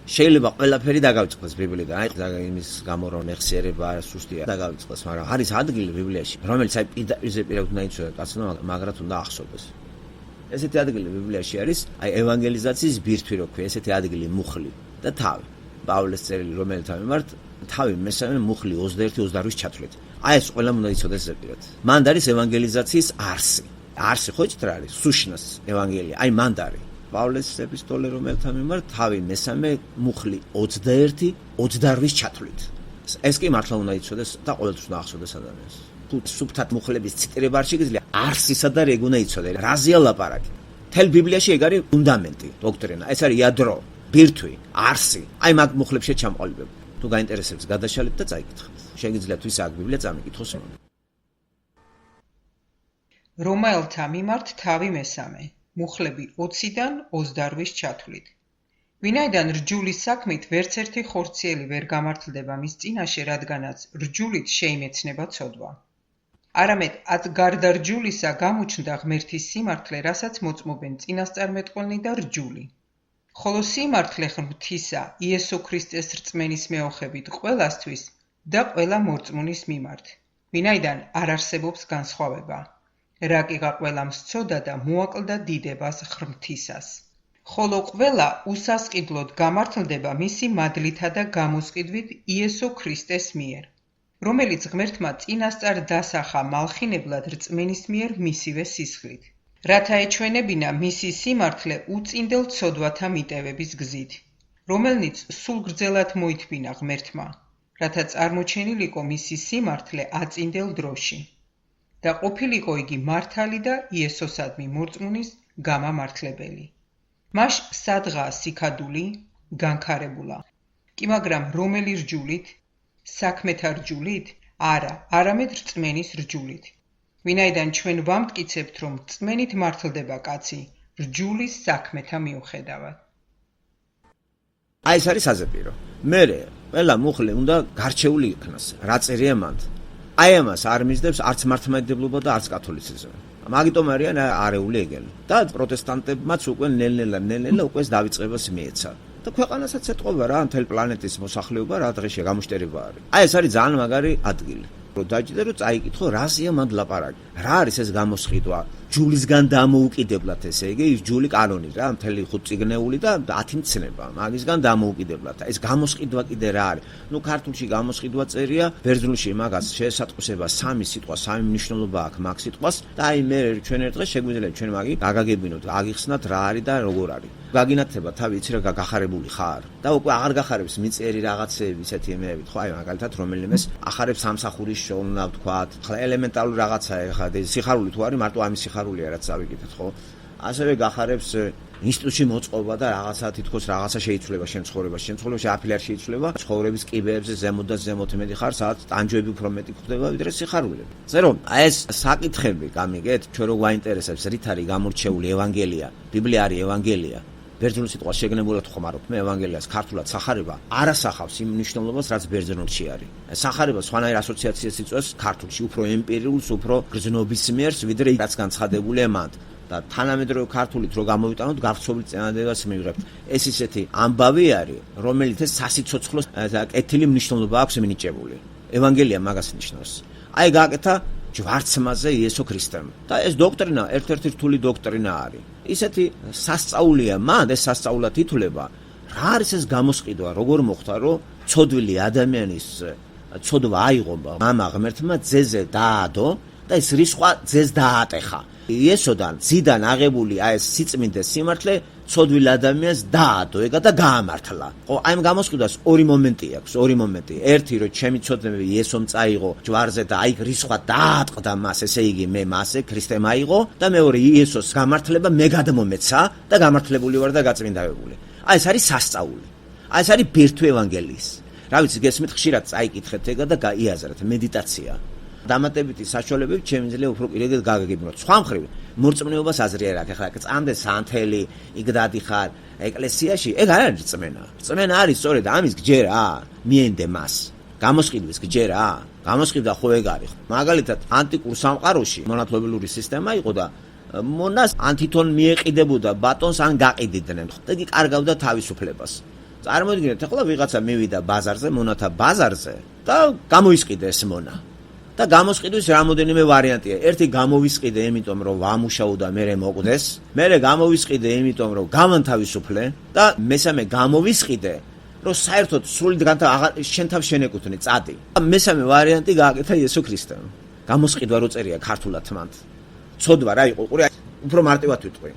შეიძლება ყველაფერი დაგავიწყდეს ბიბლიდან, აი იმის გამო რომ მეხსიერება სუსტია დაგავიწყდეს, მაგრამ არის ადგილი ბიბლიაში, რომელიც აი პირდაპირ უნდა იცოდეთ კაცმა, მაგრად უნდა ახსოვდეს. ესეთი ადგილი ბიბლიაში არის, აი ევანგელიზაციის ბირთვი რო ქვია, ესეთი ადგილი მუხლი და თავი. პავლეს წერილი რომელთა მიმართ თავი მესამე მუხლი 21-28 ჩათვლით. აი ეს ყველამ უნდა იცოდეს ზეპირად. მანდ არის ევანგელიზაციის არსი. არსი ხო იცით რა არის? სუშნას ევანგელია. აი მანდ არის. პავლეს ეპისტოლე რომელთა მიმართ თავი მესამე მუხლი 21-28 ჩათვლით. ეს კი მართლა უნდა იცოდეს და ყოველთვის უნდა ახსოვდეს ადამიანს. თუ სუფთად მუხლების ციტირება არ შეგიძლია, არსისა და რეგ უნდა იცოდე. რაზეა ლაპარაკი? თელ ბიბლიაში ეგ არის ფუნდამენტი, დოქტრინა. ეს არის იადრო, ბირთვი, არსი. აი მაგ მუხლებში ჩამყალიბებ. თუ გაინტერესებს გადაშალებ და წაიკითხეთ. შეგიძლიათ ვისა აქ ბიბლია წამიკითხოს. რომაელთა მიმართ თავი მესამე, მუხლები 20-დან 28 ჩათვლით. ვინაიდან რჯულის საქმით ვერც ერთი ხორციელი ვერ გამართლდება მის წინაშე, რადგანაც რჯულით შეიმეცნება ცოდვა. არამედ ათ გარდა რჯულისა გამოჩნდა ღმერთის სიმართლე, რასაც მოწმობენ წინასწარმეტყველნი და რჯული. ხოლო სიმართლე ღმრთისა იესო ქრისტეს რწმენის მეოხებით ყველასთვის და ყველა მორწმუნის მიმართ, ვინაიდან არ არსებობს განსხვავება. რა კიღა ყველამ სცოდა და მოაკლდა დიდებას ღმრთისას. ხოლო ყველა უსასყიდლოდ გამართლდება მისი მადლითა და გამოსყიდვით იესო ქრისტეს მიერ, რომელიც ღმერთმა წინასწარ დასახა მალხინებლად რწმენის მიერ მისივე სისხლით, რათა ეჩვენებინა მისი სიმართლე უწინდელ ცოდვათა მიტევების გზით, რომელნიც სულ გრძელად მოითმინა ღმერთმა, რათა წარმოჩენილიყო მისი სიმართლე აწინდელ დროში და ყოფილიყო იგი მართალი და იესოსადმი მორწმუნის გამამართლებელი. მას სადღაა სიქადული, განქარებულა, კი მაგრამ რომელი რჯულით, საქმეთა რჯულით? არა, არამედ რწმენის რჯულით. ვინაიდან ჩვენ ვამტკიცებთ, რომ რწმენით მართლდება კაცი, რჯულის საქმეთა მიუხედავად. აი ეს არის საზეპირო. მერე ყველა მუხლი უნდა გარჩეული იქნას, რა წერია მანდ. აი ამას არ მისდევს არც მართლმადიდებლობა და არც კათოლიციზმი. მაგიტომ არიან არეული ეგენი. და პროტესტანტებმაც უკვე ნელ-ნელა უკვე დავიწყებას მიეცა. და ქვეყანასაც ეთყობა რა, მთელ პლანეტის მოსახლეობა რა დღეშია გამოშტერება არის. აი ეს არის ძალიან მაგარი ადგილი. რომ დაიჭიდე რომ წაიკითხო რაზეა მანდ ლაპარაკი. რა არის ეს გამოსყიდვა? ჯულისგან დამოუკიდებლად ესე იგი, ის ჯული კანონი რა, მთელი 5 წიგნეული და 10 მცნება. მაგისგან დამოუკიდებლად. ეს გამოსყიდვა კიდე რა არის? ნუ ქართულში გამოსყიდვა წერია, ბერძნულში მაგას შეესატყვისება 3 სიტყვა, 3 მნიშვნელობა აქვს მაგ სიტყვას და აი მე ჩვენ ერთ დღეს შეგვიძლია ჩვენ მაგი გაგაგებინოთ, აგიხსნათ რა არის და როგორ არის. გაგინათება თავი იცი რა გახარებული ხარ და უკვე აღარ გახარებს მიწერი რაღაცეები ისეთი იმეებით, ხო აი მაგალითად რომელიმეს ახარებს სამსახურის შოვნა ვთქვათ, ხლა ელემენტარული რაღაცაა ეხლა სიხარული თუ არის მარტო ამის სიხარულია რაც წავიკითხეთ, ხო? ასევე გახარებს ინსტიტუტში მოწყობა და რაღაცა თითქოს რაღაცა შეიცვლება შემცხოვრებაში. შემცხოვრებაში აფილი არ შეიცვლება, ცხოვრების კიბეებზე ზემოთ და ზემოთ იმედი ხარ, სადაც ტანჯვები უფრო მეტი ხდება, ვიდრე სიხარულები. ზერო, აი ეს საკითხები გამიგეთ, ჩვენ რო გვაინტერესებს რით არის გამორჩეული ევანგელია, ბიბლია არის ევანგელია. ბერძნულ სიტყვას შეგნებულად ხმარობთ, მე ევანგელიას ქართულად სახარება არ ასახავს იმ მნიშვნელობას, რაც ბერძნულში არის. სახარება სხვანაირ ასოციაციას იწვევს ქართულში, უფრო ემპირიულს, უფრო გრძნობისმიერს, ვიდრე რაც განცხადებულია მანდ. და თანამედროვე ქართულით რო გამოვიტანოთ, გავრცობილ წინადადებას მივიღებთ. ეს ისეთი ამბავი არის, რომელიც სასიცოცხლო კეთილი მნიშვნელობა აქვს მინიჭებული. ევანგელია მაგას ნიშნავს. აი გააკეთა ჯვარცმაზე იესო ქრისტემ. და ეს დოქტრინა ერთ-ერთი რთული დოქტრინა არის. ისეთი სასწაულია მანდ, ეს სასწაულად ითვლება. რა არის ეს გამოსყიდვა, როგორ მოხდა, რომ ცოდვილი ადამიანის ცოდვა აიღო მამა ღმერთმა ძეზე დაადო და ეს რისხვა ძეს დაატეხა. იესოდან ძიდან აღებული აი ეს სიწმინდე სიმართლე ცოდვილ ადამიანს დაადო ეგა და გაამართლა. ხო, აი ამ გამოსყიდვას ორი მომენტი აქვს, ორი მომენტი. ერთი რომ ჩემი ცოდნები იესომ წაიღო ჯვარზე და აი რისხვა დაატყდა მას, ესე იგი მე მასე ქრისტემ აიღო და მეორე იესოს გამართლება მე გადმომეცა და გამართლებული ვარ და გაწმინდავებული. აი ეს არის სასწაული. აი ეს არის ბირთვი ევანგელიის. რა ვიცი, გესმით ხშირად წაიკითხეთ ეგა და გაიაზრეთ მედიტაცია. დამატებითი საშუალებებით შემიძლია უფრო პირადად გაგაგებინოთ. სხვა მხრივ, მორწმუნეობას აზრი არ აქვს. ეხლა წამდე სანთელი, იქ დადიხარ ეკლესიაში, ეგ არ არის რწმენა. რწმენა არის სწორედ ამის გჯერა, მიენდე მას. გამოსყიდვის გჯერა, გამოსყიდა ხო ეგ არის. მაგალითად, ანტიკურ სამყაროში მონათლობელური სისტემა იყო და მონას ან თვითონ მიეყიდებოდა ბატონს, ან გაყიდიდნენ. და იგი კარგავდა თავისუფლებას. წარმოიდგინეთ, ახლა ვიღაცა მივიდა ბაზარზე, მონათა ბაზარზე და გამოისყიდა ეს მონა. და გამოსყიდვის რამოდენიმე ვარიანტია. ერთი გამოვისყიდე, იმიტომ რომ ვამუშაო და მერე მოკვდეს, მერე გამოვისყიდე, იმიტომ რომ გამანთავისუფლე და მესამე გამოვისყიდე, რომ საერთოდ სრულად შენ თავს შენეკუთვნე წადი. მესამე ვარიანტი გააკეთა იესო ქრისტემ. გამოსყიდვა რო წერია ქართულად მანდ. ცოდვა რა იყო, ყურე, უფრო მარტივად ვიტყვი.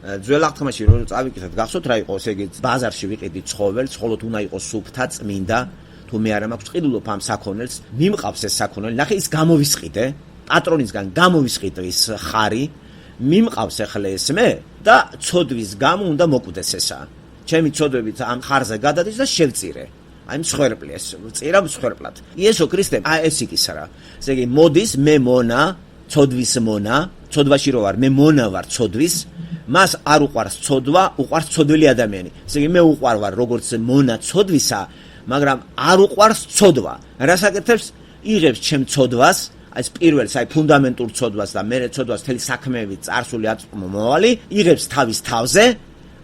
ძველ აღთქმაში რო წავიკითხეთ, გახსოვთ რა იყო, ესე იგი ბაზარში ვიყიდი ცხოველს, ხოლოდ უნდა იყოს სუფთა, წმინდა, თუ მე არ მაქვს ყიდულობ ამ საქონელს, მიმყავს ეს საქონელი, ნახე ის გამოვისყიდე, პატრონისგან გამოვისყიდე ის ხარი, მიმყავს ახლა ეს მე და ცოდვის გამო უნდა მოკვდეს ესა. ჩემი ცოდვებით ამ ხარზე გადადის და შევწირე. აი მსხვერპლი ეს, წირა მსხვერპლად. იესო ქრისტე, ეს იქის რა. ესე იგი მოდის მე მონა, ცოდვის მონა, ცოდვაში რო ვარ, მე მონა ვარ ცოდვის, მას არ უყვარს ცოდვა, უყვარს ცოდვილი ადამიანი. ესე იგი მე უყვარ ვარ როგორც მონა ცოდვისა, მაგრამ არ უყვარს ცოდვა. რას აკეთებს? იღებს ჩემ ცოდვას, ეს პირველს, აი ფუნდამენტურ ცოდვას და მერე ცოდვას თელი საქმეებით წარსული აწმოვალი, იღებს თავის თავზე,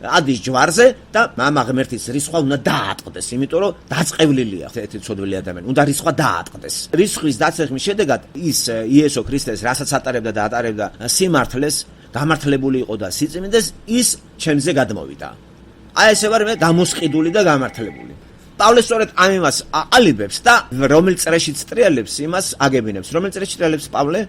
ადის ჯვარზე და მამა ღმერთის რისხვა უნდა დაატყდეს, იმიტომ რომ დაწყევლილია ერთი ცოდვილი ადამიანი, უნდა რისხვა დაატყდეს. რისხვის დაწესების შედეგად ის იესო ქრისტეს, რასაც ატარებდა და ატარებდა სიმართლეს, გამართლებული იყო და სიწმინდეს, ის ჩემზე გადმოვიდა. აი ესე ვარ მე გამოსყიდული და გამართლებული. პავლე სწორედ ამ იმას აყალიბებს და რომელ წრეშიც ტრიალებს იმას აგებინებს. რომელ წრეში ტრიალებს პავლე?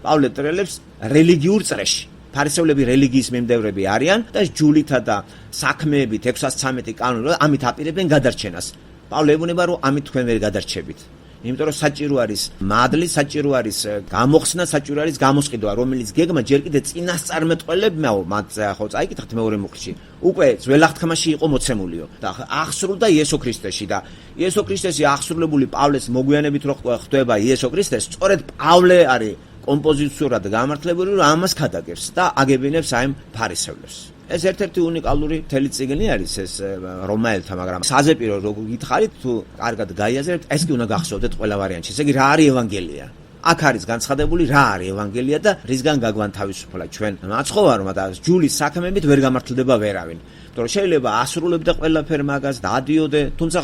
პავლე ტრიალებს რელიგიურ წრეში. ფარისევლები რელიგიის მიმდევრები არიან და ჯულითა და საქმეებით 613 კანონი ამით აპირებენ გადარჩენას. პავლე ებუნება რომ ამით თქვენ ვერ გადარჩებით. იმიტომ რომ საჭირო არის მადლი, საჭირო არის გამოხსნა, საჭირო არის გამოსყიდვა, რომელიც გეგმა ჯერ კიდე წინასწარმეტყველებმა მათ ხო წაიკითხეთ მეორე მუხლში. უკვე ძველ აღთქმაში იყო მოცემულიო და აღსრულდა იესო ქრისტეში და იესო ქრისტესი აღსრულებული პავლეს მოგვიანებით რო ხვდება იესო ქრისტეს, სწორედ პავლე არის კომპოზიციურად გამართლებული, რომ ამას გადაგებს და აგებინებს აი ფარისევლებს. ეს ერთ-ერთი უნიკალური მთელი წიგნი არის ეს რომაელთა, მაგრამ საზეპირო რო გითხარით თუ კარგად გაიაზრებთ, ეს კი უნდა გახსოვდეთ ყველა ვარიანტში. ესე იგი რა არის ევანგელია? აქ არის განცხადებული რა არის ევანგელია და რისგან გაგვანთავისუფლა ჩვენ მაცხოვარმა და ჯულის საქმეებით ვერ გამართლდება ვერავინ. იმიტომ რომ შეიძლება ასრულებდა ყველაფერ მაგას და ადიოდე, თუმცა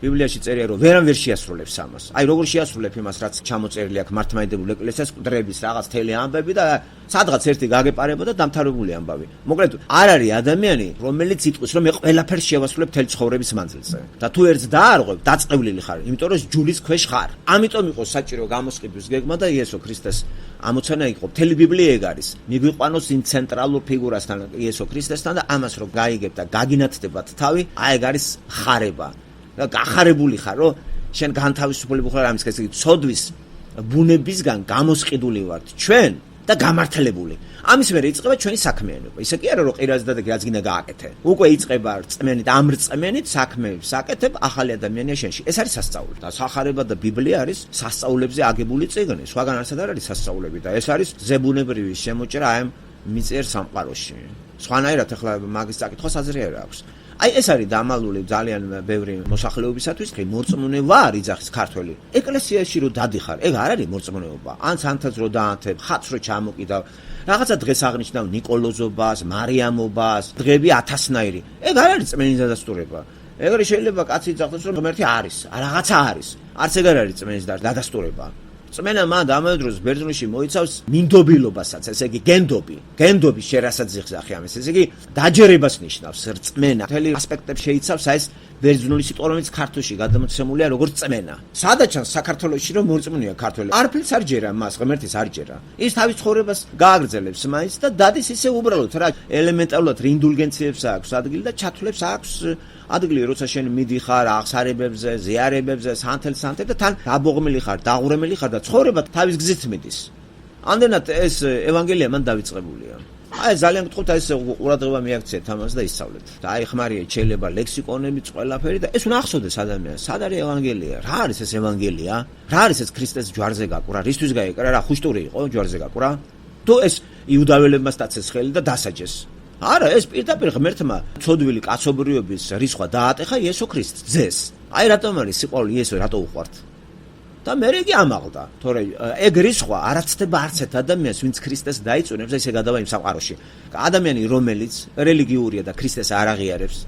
ბიბლიაში წერია რომ ვერამ ვერ შეასრულებს ამას. აი როგორ შეასრულებ იმას, რაც ჩამოწერილი აქვს მართლმადიდებლურ ეკლესიას კუდრების რაღაც თელი ამბები და სადღაც ერთი გაგეპარება და დამთავრებული ამბავი. მოკლედ არ არის ადამიანი, რომელიც იტყვის რომ მე ყველაფერს შევასრულებ თელ ცხოვრების მანძილზე. და თუ ერთს დაარღვევ, დაწყევლილი ხარ, იმიტომ რომ ჯულის ქვეშ ხარ. ამიტომ იყო საჭირო გამოსყიდვის გეგმა და იესო ქრისტეს ამოცანა იყო. მთელი ბიბლია ეგ არის. მიგვიყვანოს იმ ცენტრალურ ფიგურასთან იესო ქრისტესთან და ამას რომ გაიგებ და გაგინათდებათ თავი, აი ეგ არის ხარება. და გახარებული ხარ, რომ შენ განთავისუფლებული ხარ ამის ესე იგი ცოდვის ბუნებისგან გამოსყიდული ვართ ჩვენ და გამართლებული. ამის მერე იწყება ჩვენი საქმიანობა. ისე კი არა რომ ყირაზე და რაც გინდა გააკეთე. უკვე იწყება რწმენით, ამ რწმენით საქმეებს აკეთებ ახალი ადამიანია შენში. ეს არის სასწაული. და სახარება და ბიბლია არის სასწაულებზე აგებული წიგნი. სხვაგან არც არ არის სასწაულები და ეს არის ზებუნებრივი შემოჭრა აი ამ მიწიერ სამყაროში. სხვანაირად ახლა მაგის წაკითხვა აზრი არ აქვს. აი ეს არის დამალული ძალიან ბევრი მოსახლეობისათვის, ხი მორწმუნე ვარ იძახის ქართველი. ეკლესიაში რო დადიხარ, ეგ არ არის მორწმუნეობა. ან სანთაც რო დაანთებ, ხატს რო ჩამოკიდავ, რაღაცა დღეს აღნიშნავ ნიკოლოზობას, მარიამობას, დღეები 1000-ნაირი. ეგ არ არის წმენის დადასტურება. ეგრე შეიძლება კაცი იძახოს რომ ღმერთი არის, რაღაცა არის. არც ეგ არ არის წმენის დადასტურება. წმენა მან ამავე დროს ბერძნულში მოიცავს მინდობილობასაც, ესე იგი გენდობი შერასაც ზიხზახი ამის, ესე იგი დაჯერებას ნიშნავს რწმენა. მთელი ასპექტებს შეიცავს ეს ბერძნული სიტყვა, რომელიც ქართულში გადამოცემულია როგორც წმენა. სადაჩანს საქართველოში რომ მორწმუნეა ქართველი, არაფერს არ ჯერა მას, ღმერთის არ ჯერა. ის თავის ცხოვრებას გააგრძელებს მაინც და დადის ისე უბრალოდ რა ელემენტარულად ინდულგენციებს აქვს ადგილი და ჩათვლებს აქვს ადგილი, როცა შენ მიდიხარ აღსარებებზე, ზიარებებზე, სანთელ და თან დაბოღმილი ხარ, დაღურემელი ხარ და ცხოვრება თავის გზით მიდის. ამდენად ეს ევანგელია მან დავიწყებულია. აი ძალიან გთხოვთ აი ეს ყურადღება მიაქციეთ ამას და ისწავლეთ. და აი ხმარია შეიძლება ლექსიკონებიც ყველაფერი და ეს უნდა ახსოვდეს ადამიანს. სად არის ევანგელია? რა არის ეს ევანგელია? რა არის ეს ქრისტეს ჯვარზე გაკვრა? რისთვის გაიკრა? რა ხუშტური იყო ჯვარზე გაკვრა? თუ ეს იუდაველებმა სტაცეს ხელი და დასაჯეს. არა, ეს პირდაპირ ღმერთმა ცოდვილი კაცობრიობის რისხვა დაატეხა იესო ქრისტეს ძეს. აი რატომ არის სიყვარული იესო რატო უყვართ? და მე იგი ამაღლდა, თორე ეგ რისხვა არაცდება არც ერთ ადამიანს, ვინც ქრისტეს დაიწუნებს და ისე გადავა იმ სამყაროში. ადამიანი, რომელიც რელიგიურია და ქრისტეს არ აღიარებს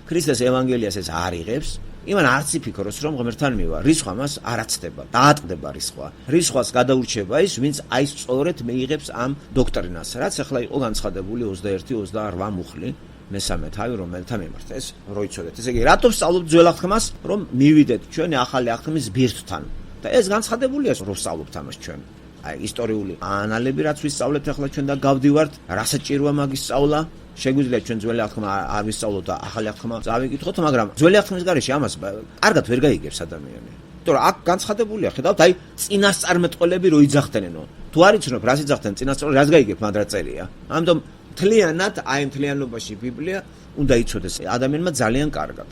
ქრისტეს ევანგელიას ეს არ იღებს, იმან არც იფიქროს, რომ ღმერთთან მივა. რისხვა მას არ აცდება, დაატყდება რისხვა. რისხვას გადაურჩება ის, ვინც აი სწორედ მიიღებს ამ დოქტრინას, რაც ახლა იყო განცხადებული 21-28 მუხლი. მესამე თავი რომელთა მიმართ ეს როიცოდეთ. ესე იგი, რატომ სწავლობთ ძველ აღთქმას, რომ მივიდეთ ჩვენი ახალი აღთქმის ბირთვთან? და ეს განცხადებულია, რომ სწავლობთ ამას ჩვენ. აი ისტორიული ანალები რაც ვისწავლეთ ახლა ჩვენ და გავდივართ, რა საჭიროა მაგის სწავლა? შეგვიძლია ჩვენ ძველი აღთქმა არ ვისწავლოთ და ახალი აღთქმა წავიკითხოთ, მაგრამ ძველი აღთქმის გარეშე ამას კარგად ვერ გაიგებს ადამიანი. იმიტომ რომ აქ განცხადებულია, ხედავთ, აი წინასწარმეტყველები რო იძახთენენო. თუ არ იცნობ, რას იძახთენ წინასწარმეტყველები, რას გაიგებ მანდ რა წერია. ამიტომ მთლიანად აი მთლიანობაში ბიბლია უნდა იცოდეს ადამიანმა ძალიან კარგად.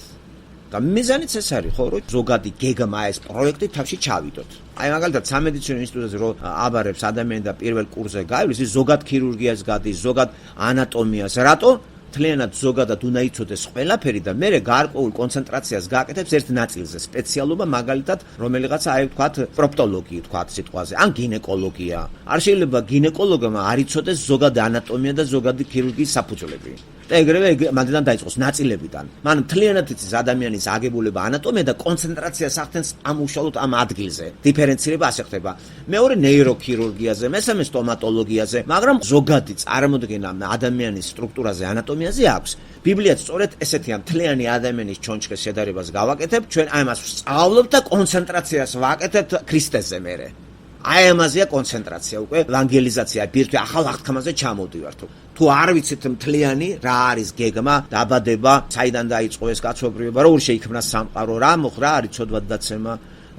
და მიზანიც ეს არის, ხო, რომ ზოგადი გეგმა ეს პროექტი თავში ჩავიდოთ. აი მაგალითად სამედიცინო ინსტიტუტზე რო აბარებს ადამიანი და პირველ კურსზე გაივლის, ის ზოგად ქირურგიას გადის, ზოგად ანატომიას, რატო? მთლიანად ზოგადად უნდა იცოდეს ყველაფერი და მერე გარკვეულ კონცენტრაციას გააკეთებს ერთ ნაწილზე, სპეციალობა მაგალითად რომელიღაცა აი ვთქვათ პროპტოლოგი ვთქვათ სიტყვაზე, ან გინეკოლოგია. არ შეიძლება გინეკოლოგმა არ იცოდეს ზოგადი ანატომია და ზოგადი ქირურგიის საფუძვლები. და ეგრევე მანდიდან დაიწყოს ნაწილებიდან. მან მთლიანად იცის ადამიანის აგებულება ანატომია და კონცენტრაციას ახდენს ამ უშუალოდ ამ ადგილზე. დიფერენცირება ასე ხდება. მეორე ნეიროქირურგიაზე, მესამე სტომატოლოგიაზე, მაგრამ ზოგადი წარმოდგენა ადამიანის სტრუქტურაზე, ანატომიაზე აქვს. ბიბლიაც სწორედ ესეთია მთლიანი ადამიანის ჩონჩხის შედარებას გავაკეთებ, ჩვენ ამას ვსწავლობთ და კონცენტრაციას ვაკეთებთ ქრისტეზე მერე. აი ამაზეა კონცენტრაცია უკვე ევანგელიზაცია ბირთვი ახალ აღთქმაზე ჩამოვდივართ. თუ არ ვიცით მთლიანი რა არის გეგმა, დაბადება, საიდან დაიწყო ეს კაცობრიობა, როგორ შეიქმნა სამყარო, რა მოხდა, არის ცოდვად დაცემა,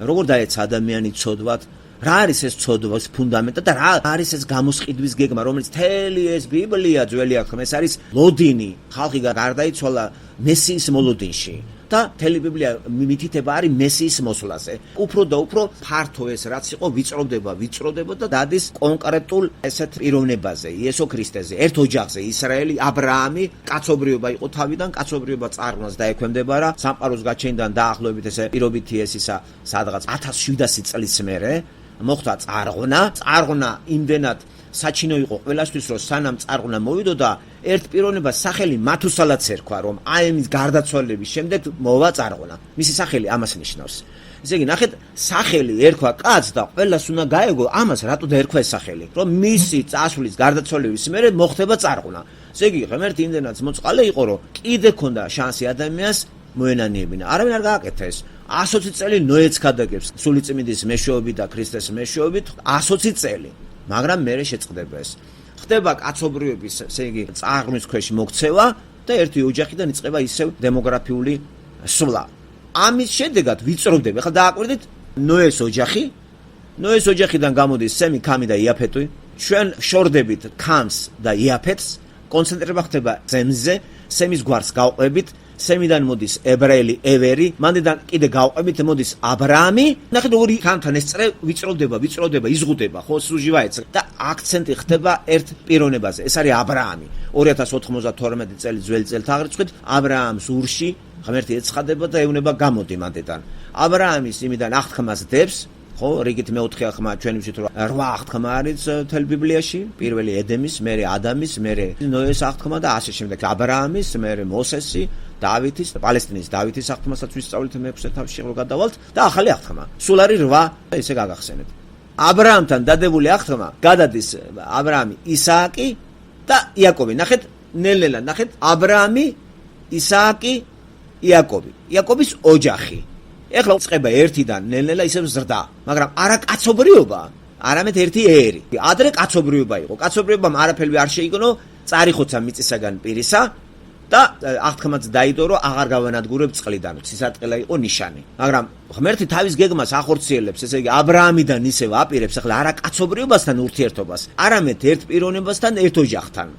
როგორ დაეცა ადამიანი ცოდვად, რა არის ეს ცოდვას ფუნდამენტი და რა არის ეს გამოსყიდვის გეგმა, რომელიც მთელი ეს ბიბლია ძველი აღთქმა, ეს არის ლოდინი, ხალხი გარდაიცვალა მესიის მოლოდინში. და მთელი ბიბლია მითითება არის მესიის მოსვლაზე. უფრო და უფრო ფართო ეს რაც იყო ვიწროვდება და დადის კონკრეტულ ესეთ პიროვნებაზე, იესო ქრისტეზე, ერთ ოჯახზე, ისრაელი, აბრაამი, კაცობრიობა იყო თავიდან, კაცობრიობა წარღვნას დაექვემდებარა, სამყაროს გაჩენიდან დაახლოებით ესე პირობითი ეს ისა სადღაც 1700 წლის მერე მოხდა წარღვნა იმდენად საჩინო იყო ყველასთვის, რომ სანამ წარღვნა მოვიდოდა, ერთ პიროვნებას სახელი მათუსალაც ერქვა, რომ აი ამის გარდაცვალების შემდეგ მოვა წარღვნა. მისი სახელი ამას ნიშნავს. ესე იგი, ნახეთ, სახელი ერქვა კაცს და ყველას უნდა გაეგო, ამას რატო დაერქვა ეს სახელი? რომ მისი წასვლის გარდაცვალების მერე მოხდება წარღვნა. ესე იგი, ღმერთი იმდენად მოწყალე იყო, რომ კიდე ქონდა შანსი ადამიანს მოენანიებინა. არავინ არ გააკეთა ეს. 120 წელი ნოეც ქადაგებს სულიწმინდის მეშვეობით და ქრისტეს მეშვეობით 120 წელი. მაგრამ მერე შეწყდება ეს. ხდება კაცობრიობის, ესე იგი, წარღვნის ქვეშ მოქცევა და ერთი ოჯახიდან იწყება ისევ დემოგრაფიული სვლა. ამის შედეგად ვიწროვდება. ახლა დააკვირდით ნოეს ოჯახი. ნოეს ოჯახიდან გამოდის სემი, ქამი და იაფეტი. ჩვენ შორდებით ქამს და იაფეტს, კონცენტრება ხდება სემზე, სემის გვარს გავყვებით. სემიდან მოდის ებრაელი ევერი, მანდიდან კიდე გავყვებით მოდის აბრაამი. ნახეთ ორი ქამთან ეს წრე ვიწროვდება, იზღუდება, ხო, სუჟივაეც და აქცენტი ხდება ერთ პიროვნებაზე. ეს არის აბრაამი. 2092 წელი ძველი წელთაღრიცხვით აბრაამს ურში ღმერთი ეცხადება და ეუბნება გამოდი მანდიდან. აბრაამის იმიდან აღთქმას დებს, ხო, რიგით მეოთხე აღთქმა ჩვენ ვიცით რომ 8 აღთქმა არის თელ ბიბლიაში, პირველი ედემის, მერე ადამის, მერე ნოეს აღთქმა და ასე შემდეგ აბრაამის, მერე მოსესი, დავითის, პალესტინის დავითის აღთქმასაც ვისწავლით მე-6 თავში რო გადავალთ და ახალი აღთქმა. სულ არის 8, ესე გაგახსენეთ. აბრაამთან დადებული აღთქმა გადადის აბრაამი, ისააკი და იაკობი. ნახეთ, ნელ-ნელა ნახეთ, აბრაამი, ისააკი, იაკობი. იაკობის ოჯახი. ეხლა უწყება ერთიდან ნელ-ნელა ისევ ზრდა, მაგრამ არა კაცობრიობა, არამედ ერთი ერი. ადრე კაცობრიობა იყო. კაცობრიობამ არაფერი არ შეიგონო, წარიხოცა მიწისაგან პირისა და აღთქმაც დაიდო, რომ აღარ გავანადგურებ წყლიდან. სისარტყელა იყო ნიშანი. მაგრამ ღმერთი თავის გეგმას ახორციელებს, ესე იგი აბრაამიდან ისევ აპირებს ახლა არა კაცობრიობასთან ურთიერთობას, არამედ ერთ პიროვნებასთან, ერთ ოჯახთან.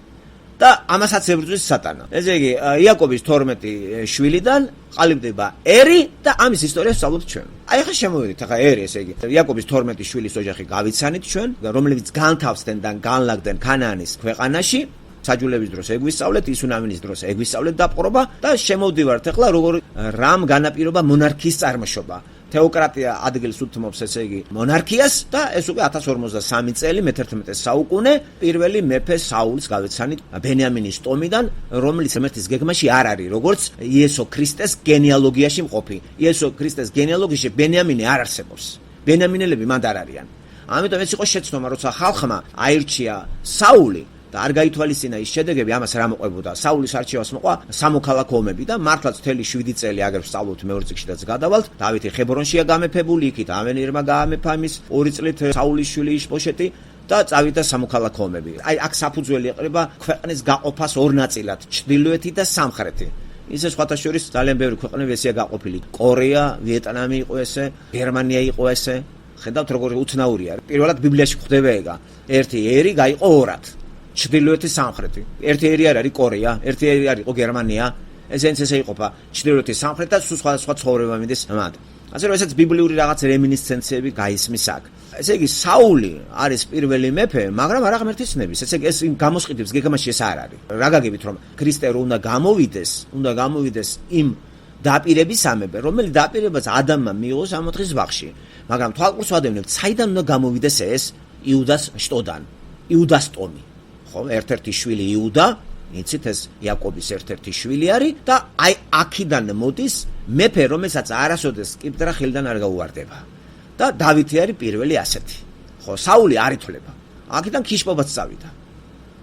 და ამასაც ებრძვის სატანა. ესე იგი, იაკობის 12 შვილიდან ყალიბდება ერი და ამის ისტორიას ვსწავლობთ ჩვენ. აი ახლა შემოვიდეთ, ახლა ერი, ესე იგი, იაკობის 12 შვილის ოჯახი გავიცანით ჩვენ, რომლებიც განთავსდნენ და განლაგდნენ ქანაანის ქვეყანაში. საჯულების დროს ეგვისწავლეთ, ისუნამინის დროს ეგვისწავლეთ დაპყრობა და შემოვდივართ ახლა როგორ რამ განაპირობა მონარქიის წარმოშობა. თეოკრატია ადგილს უთმობს, ესე იგი, მონარქიას და ეს უკვე 1053 წელი მე-11 საუკუნე პირველი მეფე საულის გავეცანით ბენიამინის ტომიდან, რომელიც ღმერთის გეგმაში არ არის, როგორც იესო ქრისტეს გენეალოგიაში მყოფი. იესო ქრისტეს გენეალოგიაში ბენიამინი არ არსებობს. ბენიამინელები მანდ არ არიან. ამიტომ ეს იყო შეცდომა, როცა ხალხმა აირჩია საული და არ გაითვალისწინა ის შედეგები, ამას რა მოყვებოდა. საულის არჩევას მოყვა სამოქალაქო ომები და მართლაც მთელი 7 წელი აგერ ვსწავლობთ მეორე წიგნშიც გადავალთ. დავითი ხებრონშია გამეფებული, იქით ავენირმა გაამეფა მის 2 წლით საულის შვილი იშბოშეთი და წავიდა სამოქალაქო ომები. აი აქ საფუძველი ეყრება ქვეყნის გაყოფას ორ ნაწილად, ჩრდილოეთი და სამხრეთი. ისე სხვათა შორის ძალიან ბევრი ქვეყნები ესეა გაყოფილი. კორეა, ვიეტნამი იყო ესე, გერმანია იყო ესე. ხედავთ როგორი უცნაურია. პირველად ბიბლიაში გვხვდება ეგა. ერთი ერი გაიყო ორად. ჩრდილოეთი სამხრეთი. ერთი ერი არ არის კორეა, ერთი ერი არ იყო გერმანია. ესე იყოფა ჩრდილოეთი სამხრეთი და სხვა ცხოვრება მიდის მათ. ასე რომ ესეც ბიბლიური რაღაც რემინისცენციები გაისმის აქ. ესე იგი საული არის პირველი მეფე, მაგრამ არა ღმერთის ნების. ესე იგი ეს გამოსყიდებს გეგმაში ეს არ არის. რა გაგებით რომ ქრისტე რო უნდა გამოვიდეს იმ დაპირებისამებრ, რომელი დაპირებას ადამმა მიიღო 60 ბაღში. მაგრამ თვალყურს ვადევნებთ, საიდან უნდა გამოვიდეს ეს იუდას შტოდან, იუდას ტომი. ხო, ერთ-ერთი შვილი იუდა, იცით ეს იაკობის ერთ-ერთი შვილი არის და აი აქედან მოდის მეფე, რომელსაც არასოდეს კიბტრა ხელიდან არ გაუვარდება. და დავითი არის პირველი ასეთი. ხო, საული არ ითვლება. აქედან ქიშპობაც წავიდა.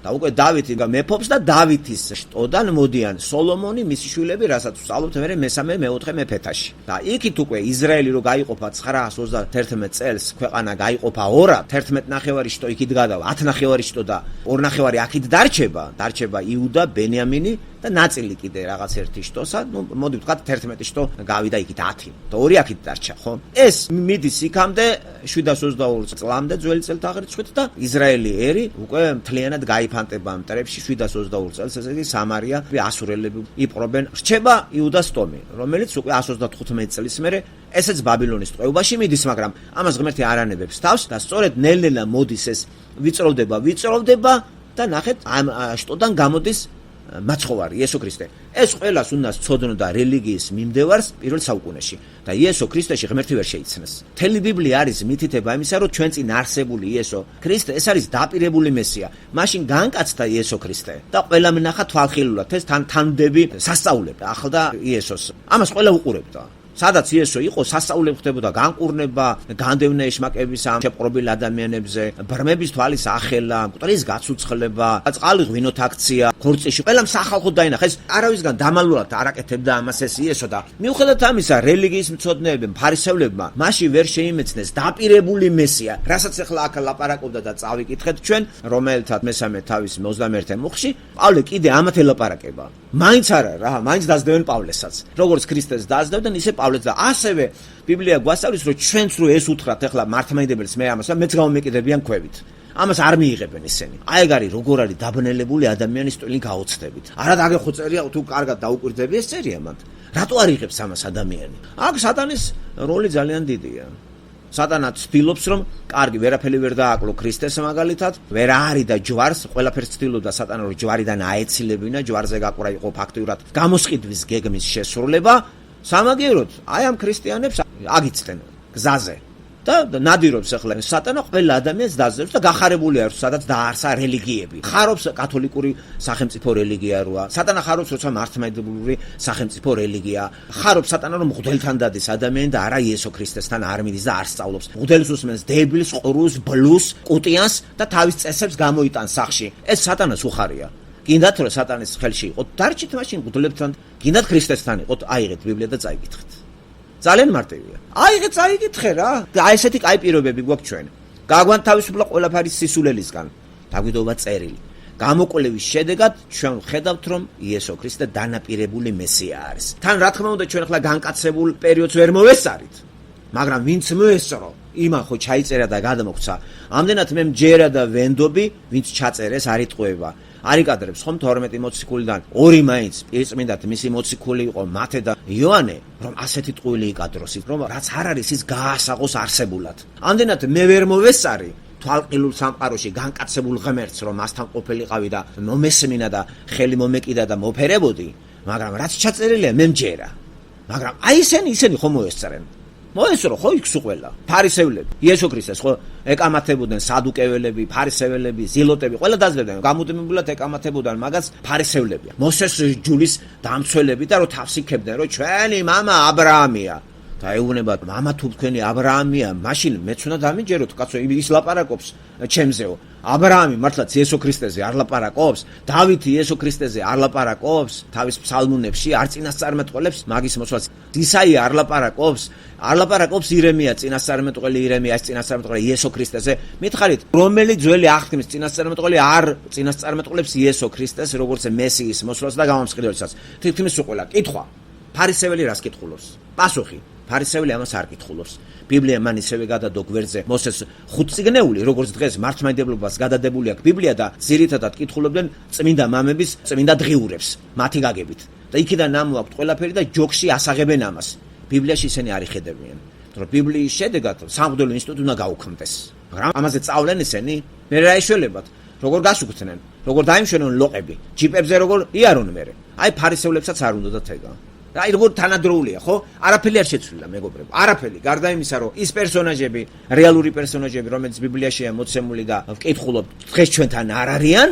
და უკვე დავითი მეფობს და დავითის შტოდან მოდიან სოლომონი, მისი შვილები, რასაც ვსწავლობთ მე მესამე, მეოთხე მეფეთაში. და იქით უკვე ისრაელი რო გაიყოფა 931 წელს, ქვეყანა გაიყოფა ორად, 11 ნახევარი შტო იქით გადავა, 10 ნახევარი შტო და 2 ნახევარი აქით დარჩება იუდა, ბენიამინი და ნაწილი კიდე რაღაც ერთი შტოსა, ნუ მოდი ვთქვათ 11 შტო გავიდა იქით 10 და 2 აქით დარჩა, ხო? ეს მიდის იქამდე 722 წლამდე ძველი წელთაღრიცხვით და ისრაელი ერი უკვე მთლიანად გაიფანტება მტრებში 722 წელს, ესე იგი სამარია ასურელები იპყრობენ. რჩება იუდას ტომი, რომელიც უკვე 135 წლის მერე ესეც ბაბილონის ტყვეობაში მიდის, მაგრამ ამას ღმერთი არ ანებებს თავს და სწორედ ნელ-ნელა მოდის ეს ვიწროვდება და ნახეთ ამ შტოდან გამოდის მაცხოვარი იესო ქრისტე. ეს ყველას უნდა სცოდნოდა რელიგიის მიმდევარს პირველ საუკუნეში და იესო ქრისტეში ღმერთი ვერ შეიცნეს. მთელი ბიბლია არის მითითება იმისა, რომ ჩვენ წინ არსებული იესო ქრისტე ეს არის დაპირებული მესია. მაშინ განკაცდა იესო ქრისტე და ყველა მნახა თვალხილულად ეს თანდები სასწაულებდა ახლდა იესოს. ამას ყველა უყურებდა. სადაც იესო იყო, სასწაულები ხდებოდა, განკურნება, განდევნა ეშმაკების ამ შეპყრობილ ადამიანებზე, ბრმების თვალის ახელა, მკვდრის გაცუცხლება, წყალი ღვინოთ აქცია, ქორწიში, ყველამ სახალხო დაინახა. ეს არავისგან დამალულად არ აკეთებდა ამას ეს იესო და მიუხედავად ამისა, რელიგიის მცოდნეებმა, ფარისევლებმა მაშინ ვერ შეიმეცნეს დაპირებული მესია, რასაც ახლა აქ ლაპარაკობდა და წავიკითხეთ ჩვენ, რომელთაც მესამე თავის 21 მუხში, პავლე კიდე ამათ ელაპარაკება. მაინც არა რა, მაინც დაძდევენ პავლესაც. როგორც ქრისტეს დაძდევდნენ, ისე პავლეც და ასევე ბიბლია გვასწავლის, რომ ჩვენც რო ეს უთხრათ ახლა მართლმადიდებელს მე ამას, მეც გამომეკიდებიან ქვევით. ამას არ მიიღებენ ისინი. აი ეგ არის როგორ არის დაბნელებული ადამიანის ტვინი გაოცდებით. არა დაგეხო წერია თუ კარგად დაუკვირდები ეს წერია მანდ. რატო არ იღებს ამას ადამიანი? აქ სატანის როლი ძალიან დიდია. სატანა ცდილობს რომ კარგი ვერაფერი ვერ დააკლო ქრისტეს მაგალითად, ვერ არიდა ჯვარს, ყველაფერს ცდილობდა სატანა რომ ჯვარიდან აეცილებინა, ჯვარზე გაყვრა იყო ფაქტიურად გამოსყიდვის გეგმის შესრულება. სამაგიეროდ აი ამ ქრისტიანებს აგიწტენ გზაზე და ნადირობს ახლა სატანა ყველა ადამიანს დაძლევს და გახარებულია რომ სადაც დაარსა რელიგიები. ხარობს კათოლიკური სახელმწიფო რელიგია როა. სატანა ხარობს როცა მართლმადიდებლური სახელმწიფო რელიგია. ხარობს სატანა რომ მღვდელთან დადის ადამიანი და არა იესო ქრისტესთან არ მიდის და არ სწავლობს. მღვდელს უსმენს დებილს, ყრუს, ბლუს, კუტიანს და თავის წესებს გამოიტანს სახში. ეს სატანას უხარია. გინდათ რომ სატანის ხელში იყოთ, დარჩით მაშინ მღვდლებთან, გინდათ ქრისტესთან იყოთ, აიღეთ ბიბლია და წაიკითხეთ. ძალიან მარტივია. აიღეთ, წაიკითხე რა. აი ესეთი კაი პირობები გვაქვს ჩვენ. გაგვანთავისუფლა ყველაფერი სისულელისგან. დაგვიდობა წერილი. გამოკვლევის შედეგად ჩვენ ვხედავთ, რომ იესო ქრისტე დანაპირებული მესია არის. თან რა თქმა უნდა ჩვენ ახლა განკაცებულ პერიოდს ვერ მოვესწარით. მაგრამ ვინც მოესწრო, იმან ხო ჩაიწერა და გადამოგვცა. ამდენად მე მჯერა და ვენდობი, ვინც ჩაწერეს არ იტყუება. არ იკადრებს ხომ 12 მოციქულიდან 2 მაინც პირწმინდად მისი მოციქული იყო მათე და იოანე, რომ ასეთი ტყუილი იკადროს, რომ რაც არ არის ის გაასაღოს არსებულად. ამდენად მე ვერ მოვესწარი თვალყილულ სამყაროში განკაცებულ ღმერთს, რომ მასთან ყოფილიყავი და მომესმინა და ხელი მომეკიდა და მოფერებოდი, მაგრამ რაც ჩაწერილია მე მჯერა. მაგრამ აი ისინი ხომ მოესწრენ. მოესწრო ხო იქ სულ ფარისევლები იესო ქრისტეს ხო ეკამათებოდნენ სადუკეველები ფარისეველები ზილოტები ყველა დაძლებდნენ გამუდმებულად ეკამათებოდნენ მაგას ფარისევლებია მოსეს ჯულის დამცველები და რო თავს იქებდნენ რომ ჩვენი мама აბრაამია და ეუბნებათ мама თუ თქვენი აბრაამია მაშინ მეც უნდა დამიჯეროთ კაცო ის ლაპარაკობს ჩემზეო აბრაამი მართლაც იესო ქრისტეზე არ ლაპარაკობს დავითი იესო ქრისტეზე არ ლაპარაკობს თავის ფსალმუნებში არ წინასწარმეტყველებს მაგის მოსვლას ისაია არ ლაპარაკობს ირემია წინასწარმეტყველი ირემია ეს წინასწარმეტყველი იესო ქრისტეზე მითხარით რომელი ძველი აღთქმის წინასწარმეტყველი არ წინასწარმეტყველებს იესო ქრისტეს როგორც მესიის მოსვლას და გამომსყიდველსაც თითქმის უყველა კითხვა ფარისეველი რას კითხულობს პასუხი ფარისეველი ამას არ კითხულობს ბიბლია მან ისევე გადადო გვერდზე მოსეს ხუთწიგნეული როგორც დღეს მართლმადიდებლობას გადადებული აქვს ბიბლია და ძირითადად კითხულობდნენ წმინდა მამების წმინდა დღიურებს მათი გაგებით და იქიდან ამოაქვთ ყველაფერი და ჯოქში ასაღებენ ამას ბიბლიაში ისინი არ იხედებიან რომ ბიბლიის შედეგად სამღვდელო ინსტიტუტი უნდა გაუქმდეს მაგრამ ამაზე წავლენ ისინი მე რა ეშველებათ როგორ გასუქცნენ როგორ დაიმშვენონ ლოყები ჯიპებზე როგორ იარონ მე აი ფარისევლებსაც არ უნდა და თეგა აი როგორ თანადროულია ხო არაფერი არ შეცვლილა მეგობრებო არაფერი გარდა იმისა რომ ის პერსონაჟები რეალური პერსონაჟები რომელიც ბიბლიაშია მოცემული და ვკითხულობთ დღეს ჩვენთან არ არიან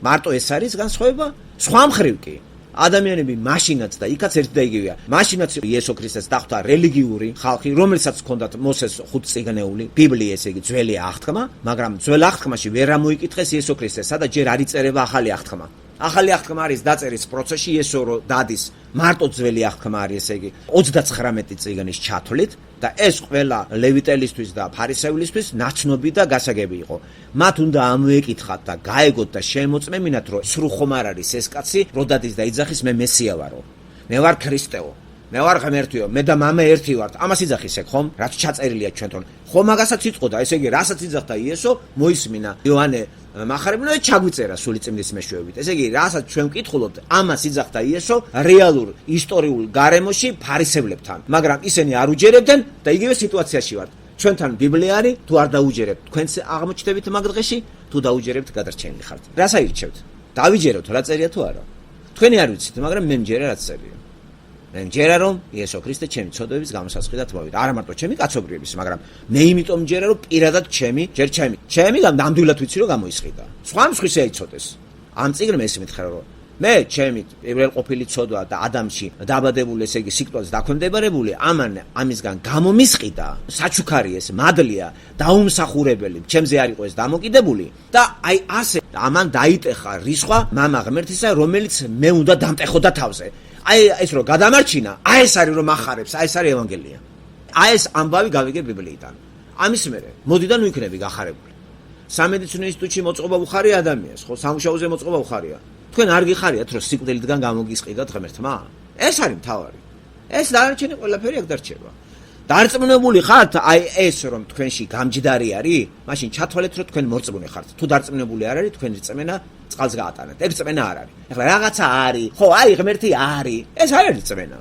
მარტო ეს არის განსხვავება სხვა მხრივ კი ადამიანები მაშინაც და იქაც ერთი და იგივეა მაშინაც იესო ქრისტეს დახვდა რელიგიური ხალხი რომელსაც ჰქონდათ მოსეს ხუთწიგნეული ბიბლია ესე იგი ძველი აღთქმა მაგრამ ძველ აღთქმაში ვერ ამოიკითხეს იესო ქრისტესა და ჯერ არ იწერება ახალი აღთქმა ახალი აღთქმა არის დაწერის პროცესში იესო რო დადის მარტო ძველი აღთქმა არის ესე იგი 39 წიგნის ჩათვლით და ეს ყველა ლევიტელისთვის და ფარისევლისთვის ნაცნობი და გასაგები იყო მათ უნდა ამოეკითხათ და გაეგოთ და შემოწმებინათ რომ სრუ ხომ არ არის ეს კაცი რო დადის და იძახის მე მესია ვარო მე ვარ ქრისტეო მე ვარ ღმერთიო მე და მამა ერთი ვართ ამას იძახის ეგ ხომ რაც ჩაწერილია ჩვენთან ხომ მაგასაც იწყოდა ესე იგი რასაც იძახდა იესო მოისმინა იოანე მახარებელმა ჩაგვიწერა სული წმინდის მეშვეობით ესე იგი რასაც ჩვენ ვკითხულობთ ამას იძახდა იესო რეალურ ისტორიულ გარემოში ფარისევლებთან მაგრამ ისინი არ უჯერებდნენ და იგივე სიტუაციაში ვართ ჩვენთან ბიბლია არის თუ არ დაუჯერებთ თქვენს აღმოჩნდებით მაგ დღეში თუ დაუჯერებთ გადარჩენილი ხართ რას აირჩევთ დავიჯეროთ რა წერია თუ არა თქვენი არ ვიცით მაგრამ მე მჯერა რაც წერია მე მჯერა რომ იესო ქრისტე ჩემი ცოდვების გამოსასყიდად მოვიდა არა მარტო ჩემი კაცობრიობის მაგრამ მე იმიტომ მჯერა რომ პირადად ჩემი ნამდვილად ვიცი რომ გამოისყიდა სხვა მსხვის ეიცოდეს ამ წიგნს ეს მითხრა რომ მე ჩემი პირველყოფილი ცოდვა და ადამიანში დაბადებული ესე იგი სიკვდილს დაქვემდებარებული ამისგან გამომისყიდა საჩუქარი ეს მადლია დაუმსახურებელი ჩემზე არ იყო ეს დამოკიდებული და აი ასე ამან დაიტეხა რისხვა მამა ღმერთისა რომელიც მე უნდა დამტეხოდა თავზე აი ეს რო გადამარჩინა აი ეს არის რომ ახარებს აი ეს არის ევანგელია აი ეს ამბავი გავიგე ბიბლიიდან ამის მერე მოდიდან ვიქნები გახარებული სამედიცინო ინსტიტუტში მოწყობა უხარია ადამიანს ხო სამუშაოზე მოწყობა უხარია თქვენ არ გიხარიათ რომ სიკვდილიდან გამოგისყიდათ ღმერთმა ეს არის მთავარი ეს დარჩენი ყველაფერი აქ დარჩება დარწმუნებული ხართ აი ეს რომ თქვენში გამჯდარი არის მაშინ ჩათვალეთ რომ თქვენ მორწმუნე ხართ თუ დარწმუნებული არ არის თქვენი რწმენა წყალს გაატანეთ ეგ რწმენა არ არის ეხლა რაღაცა არის ხო აი ღმერთი არის ეს არ არის რწმენა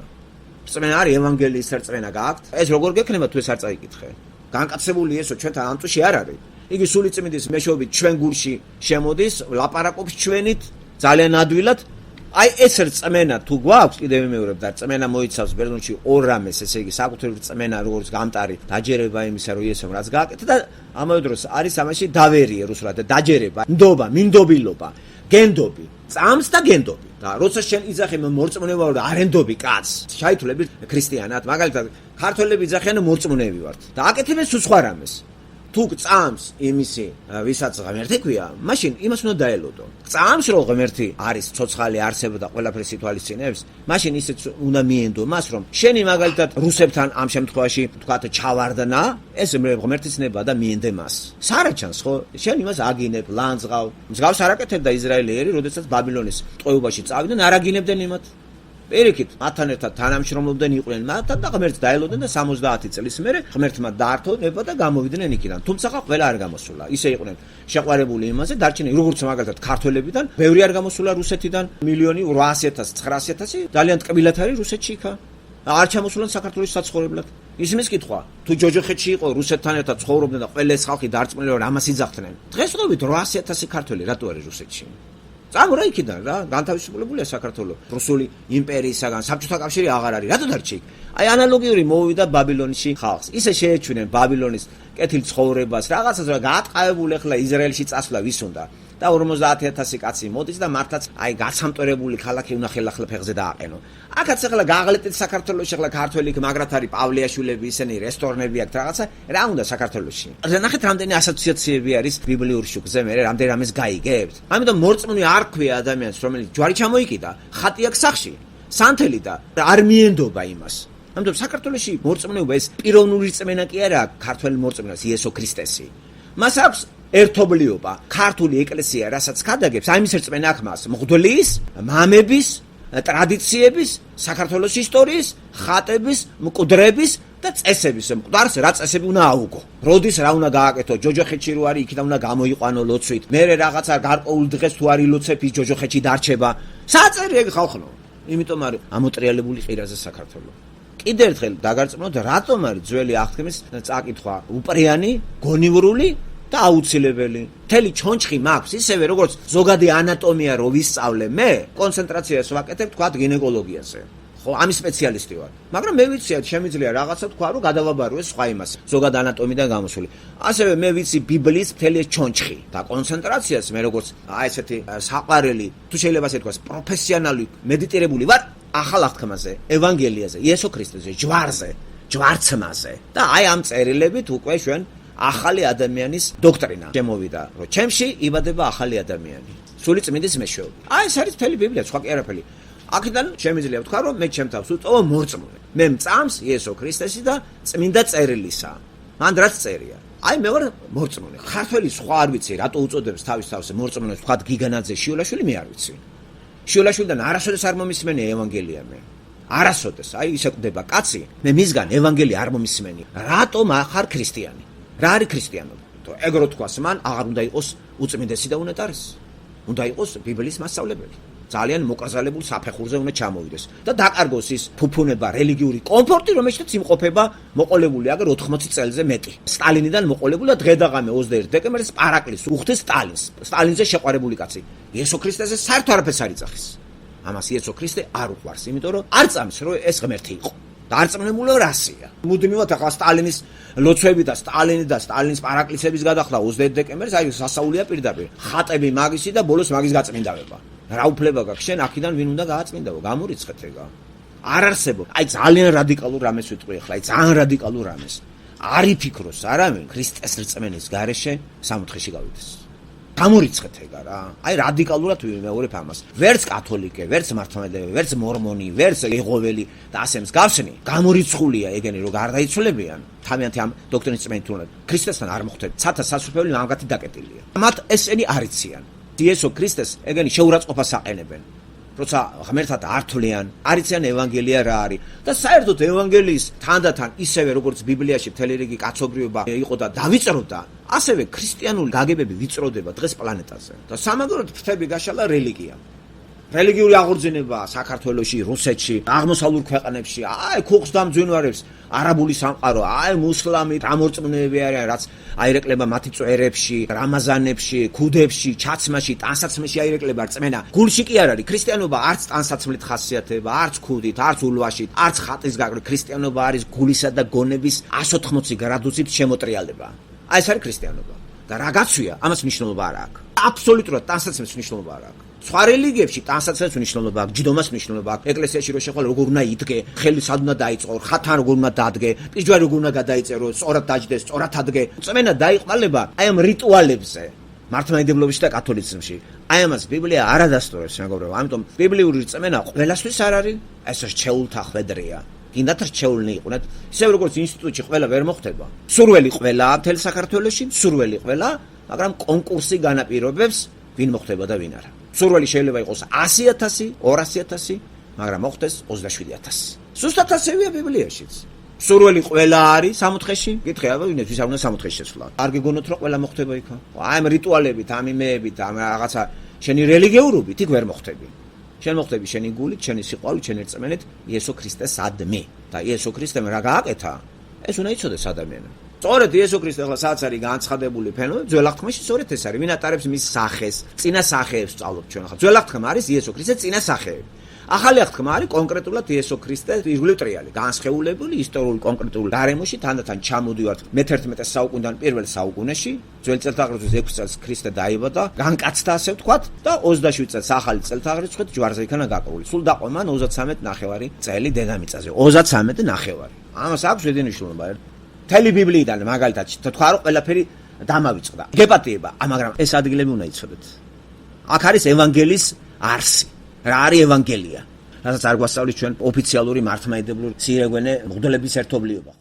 არის ევანგელიის რწმენა გააქვთ ეს როგორ გექნება თუ ეს არ წაიკითხე განკაცებული ესო ჩვენთან ამ წუთში არ არის იგი სული წმინდის მეშვეობით ჩვენ გულში შემოდის ლაპარაკობს ჩვენით ძალიან ადვილად აი ეს რწმენა თუ გვაქვს კიდევ ვიმეორებ და რწმენა მოიცავს ბერძნულში ორ რამეს ესე იგი საკუთრივ რწმენა როგორც გამტარი დაჯერება იმისა რომ იესომ რაც გააკეთა და ამავე დროს არის ამაში დავერიე რუსულად და დაჯერება ნდობა მინდობილობა გენდობი წამს და გენდობი და როცა შენ იძახე მორწმუნე ვარ და არენდობი კაც ჩაითვლები ქრისტიანად მაგალითად ქართველები იძახიან მორწმუნეები ვართ და აკეთებენ სულ სხვა რამეს თუ წამს იმისი ვისაც ღმერთი ქვია მაშინ იმას უნდა დაელოდო წამს რომ ღმერთი არის ცოცხალი არსება და ყველაფერს ითვალისწინებს მაშინ ისიც უნდა მიენდო მას რომ შენი მაგალითად რუსებთან ამ შემთხვევაში თქვათ ჩავარდნა ეს ღმერთის ნება და მიენდე მას სარაჩანს ხო შენ იმას აგინებ ლანძღავ მსგავს არ აკეთებდა ისრაელიერი როდესაც ბაბილონის ტყვეობაში წავიდნენ არ აგინებდნენ იმათ პირიქით მათთან ერთად თანამშრომლობდნენ იყვნენ მათთან და ღმერთს დაელოდნენ და 70 წლის მერე ღმერთმა დაართო ნება და გამოვიდნენ იქიდან თუმცა ყველა არ გამოსულა ისე იყვნენ შეყვარებული იმაზე დარჩენილი როგორც მაგალითად ქართველებიდან ბევრი არ გამოსულა რუსეთიდან 1,800,000 ძალიან ტკბილად არის რუსეთში იქა არ ჩამოსულან საქართველოს საცხოვრებლად ისმის კითხვა თუ ჯოჯოხეთში იყო რუსეთთან ერთად ცხოვრობდნენ და ყველა ეს ხალხი დარწმუნებული რომ ამას იძახდნენ დღესდღეობით 800,000 ქართველი რატო არის რუსეთში წამორა იქიდან რა, განთავისუფლებულია საქართველო. რუსული იმპერიისაგან საბჭოთა კავშირი აღარ არის. რატო დარჩა იქ? აი ანალოგიური მოვიდა ბაბილონში ხალხს. ისე შეეჩვენენ ბაბილონის კეთილ ცხოვრებას, რაღაცას რა გაატყავებული ახლა ისრაელში წასვლა ვის უნდა? და 50000 კაცი მოდის და მართლაც აი გაცამტვერებული ქალაქი უნდა ხელახლა ფეხზე დააყენო. აქაც ახლა გააღლეტეთ საქართველოში, ახლა ქართველი მაგრად არის პავლეაშვილები, ისინი რესტორნები აქვს რაღაცა, რა უნდა საქართველოში? ნახეთ რამდენი ასოციაციები არის ბიბლიურ შუქზე, მე რამდენი რამეს გაიგებთ. ამიტომ მორწმუნე არ ქვია ადამიანს, რომელიც ჯვარი ჩამოიკიდა, ხატი აქვს სახში, სანთელი და არ მიენდობა იმას. ამიტომ საქართველოში მორწმუნეობა ეს პიროვნული რწმენა კი არა, ქართველი მორწმუნეა იესო ქრისტესი. მას აქვს ერთობლიობა, ქართული ეკლესია, რასაც ქადაგებს, აი მის რწმენა აქვს მას, მღვდლის, მამების, ტრადიციების, საქართველოს ისტორიის, ხატების, მკვდრების და წესების. მკვდარს რა წესები უნდა აუგო. როდის რა უნდა გააკეთო, ჯოჯოხეთში რო არის, იქიდან უნდა გამოიყვანო ლოცვით. მერე რაღაცა გარკვეულ დღეს თუ არის ლოცვები, ჯოჯოხეთში დარჩება. საწერი ეგ ხალხო. იმიტომ არის ამოტრიალებული ყირაზე საქართველო. კიდევ ერთხელ დაგარწმუნოთ, რატომ არის ძველი აღთქმის წაკითხვა უპრიანი, გონივრული და აუცილებელი. მთელი ჩონჩხი მაქვს, ისევე როგორც ზოგადი ანატომია რო ვისწავლე მე, კონცენტრაციას ვაკეთებ თქვა გინეკოლოგიაზე. ხო, ამის სპეციალისტი ვარ. მაგრამ მე ვიცი, შემიძლია რაღაცა თქვა, რომ გადავაბაროე სხვა იმას, ზოგად ანატომიიდან გამოსული. ასევე მე ვიცი ბიბლიის მთელი ჩონჩხი და კონცენტრაციას მე როგორც აი ესეთი საყვარელი, თუ შეიძლება ასე თქვას, პროფესიონალი მედიტირებული ვარ ახალ აღთქმაზე, ევანგელიაზე, იესო ქრისტეზე, ჯვარზე, ჯვარცმაზე. და აი ამ წერილებით უკვე ჩვენ ახალი ადამიანის დოქტრინა შემოვიდა, რომ ჩემში იბადება ახალი ადამიანი. სული წმინდის მეშვეობით. აი ეს არის მთელი ბიბლია, სხვა კი არაფერი. აქედან შემიძლია ვთქვა, რომ მე ჩემ თავს ვწოვ მორწმუნე. მე მწამს იესო ქრისტესი და წმინდა წერილისა. მან რაც წერია. აი მე ვარ მორწმუნე. ქართველი სხვა არ ვიცი, რატო უწოდებს თავის თავს მორწმუნეს, თქვა გიგანაძე, შიოლაშვილი მე არ ვიცი. შიოლაშვილიდან არასოდეს არ მომისმენი ევანგელია მე. არასოდეს, აი ისე კვდება კაცი, მე მისგან ევანგელი არ მომისმენი. რატომ ახარ ქრისტიანი? რა არის ქრისტიანობა? ეგრო თქვას, მან აღარ უნდა იყოს უწმინდესი და უნეტარესი. უნდა იყოს ბიბლიის მასწავლებელი. ძალიან მოკრძალებულ საფეხურზე უნდა ჩამოვიდეს და დაკარგოს ის ფუფუნება, რელიგიური კომფორტი, რომელშიც იმყოფება მოყოლებული აგერ 80 წელზე მეტი. სტალინიდან მოყოლებული და დღედაღამე 21 დეკემბერს პარაკლის უხდეს სტალინს. სტალინზე შეყვარებული კაცი. იესო ქრისტეზე საერთოდ არაფერს არ იცახის. ამას იესო ქრისტე არ უყვარს, იმიტომ რომ არ წამს, რომ ეს ღმერთი იყო. დარწმუნებული რასია. მუდმივად ახლა სტალინის ლოცვები და სტალინი და სტალინის პარაკლისების გადახდა 21 დეკემბერს, აი სასაულია პირდაპირ. ხატები მაგისი და ბოლოს მაგის გაწმინდავება. რა უფლება გაქვს შენ აქედან ვინ უნდა გააწმინდაო? გამორიცხეთ ეგა. არ არსებობს. აი ძალიან რადიკალურ რამეს ვიტყვი ახლა, აი ძალიან რადიკალურ რამეს. არ იფიქროს არავინ ქრისტეს რწმენის გარეშე სამოთხეში გავიდეს. გამორიცხეთ ეგა რა. აი რადიკალურად ვიმეორებ ამას. ვერც კათოლიკე, ვერც მართლმადიდებელი, ვერც მორმონი, ვერც ეღოველი და ასე მსგავსნი გამორიცხულია ეგენი რომ გარდაიცვლებიან. თავიანთი ამ დოქტრინის წმენით უნდა ქრისტესთან არ მოხვდეთ. ცათა სასუფეველი მაგათი დაკეტილია. მათ ესენი არ იციან. იესო ქრისტეს ეგენი შეურაცხყოფას აყენებენ. როცა ღმერთად არ თვლიან, არ იციან ევანგელია რა არის და საერთოდ ევანგელიის თანდათან ისევე როგორც ბიბლიაში მთელი რიგი კაცობრიობა იყო და დავიწროდა, ასევე ქრისტიანული გაგებები ვიწროდება დღეს პლანეტაზე. და სამაგიეროდ ფრთები გაშალა რელიგია. რელიგიური აღორძინება საქართველოში, რუსეთში, აღმოსავლურ ქვეყნებში, აი ქუხს დამძვინვარებს არაბული სამყარო, აი მუსლიმი რამორწმუნეები არიან, რაც აირეკლება მათი წვერებში, რამაზანებში, ქუდებში, ჩაცმაში, ტანსაცმლში აირეკლება რწმენა. გულში კი არ არის ქრისტიანობა, არც ტანსაცმლით ხასიათება, არც ქუდით, არც ულვაშით, არც ხატის გაკრით. ქრისტიანობა არის გულისა და გონების 180 გრადუსით შემოტრიალება. აი ეს არის ქრისტიანობა. და რა გაცვია, ამას მნიშვნელობა არ აქვს. აბსოლუტურად ტანსაცმლის მნიშვნელობა არ აქვს. სხვა რელიგიებში ტანსაცმლის მნიშვნელობა აქვს, ჯდომას მნიშვნელობა აქვს. ეკლესიაში რო შეხვალ როგორ უნდა იდგე, ხელი სად უნდა დაიწყო, ხათან როგორ უნდა დადგე, პირჯვარი როგორ უნდა გადაიწერო, სწორად დაჯდეს, სწორად ადგე. წმენა დაიყალება აი ამ რიტუალებზე. მართლმადიდებლობაში და კათოლიციზმში. აი ამას ბიბლია არ ადასტურებს, მეგობრებო. ამიტომ ბიბლიური წმენა ყველასთვის არ არის, ეს რჩეულთა ხვედრია. კიდათ რჩეულნი იყვნენ, ისევ როგორც ინსტიტუტში ყველა ვერ მოხდება. სურველი ყველა მთელ საქართველოში, სურველი ყველა, მაგრამ კონკურსი განაპირობებს ვინ მოხდება და ვინ არა. სურველი შეიძლება იყოს 100.000, 200.000, მაგრამ მოხდეს 27.000. ზუსტად ასევეა ბიბლიაშიც. სურველი ყველა არის სამოთხეში, კითხე აბა ვინც ვის არ უნდა სამოთხეში შესვლა. არ გეგონოთ რომ ყველა მოხდება იქა. აი ამ რიტუალებით, ამ იმეებით, ამ რაღაცა შენი რელიგიურობით იქ ვერ მოხდები. შენ მოხდები შენი გულით, შენი სიყვარულით, შენი რწმენით იესო ქრისტესადმი. და იესო ქრისტემ რა გააკეთა? ეს უნდა იცოდეს ადამიანმა. სწორედ იესო ქრისტე ახლა სადაც არის განცხადებული ფენომენი, ძველ აღთქმაში სწორედ ეს არის. ვინ ატარებს მის სახეს, წინა სახეებს სწავლობთ ჩვენ ახლა. ძველ აღთქმა არის იესო ქრისტე წინა სახეები. ახალი აღთქმა არის კონკრეტულად იესო ქრისტე ირგვლივ ტრიალი, განსხეულებული ისტორიული კონკრეტული გარემოში, თანდათან ჩამოდივართ მე-11 საუკუნიდან პირველ საუკუნეში, ძველი წელთაღრიცხვის 6 წელს ქრისტე დაიბადა, განკაცდა ასე ვთქვათ და 27 წელს ახალი წელთაღრიცხვით ჯვარზე იქნა გაკრული. სულ დაყო მან 33.5 წელი დედამიწაზე. 33.5. ამას აქვს შედინიშლობა. მთელი ბიბლიიდან მაგალითად თქვა რომ ყველაფერი დამავიწყდა. გეპატიება, მაგრამ ეს ადგილები უნდა იცოდეთ. აქ არის ევანგელიის არსი. რა არის ევანგელია? რასაც არ გვასწავლის ჩვენ ოფიციალური მართლმადიდებლური სირეგვენე მღვდლების ერთობლიობა.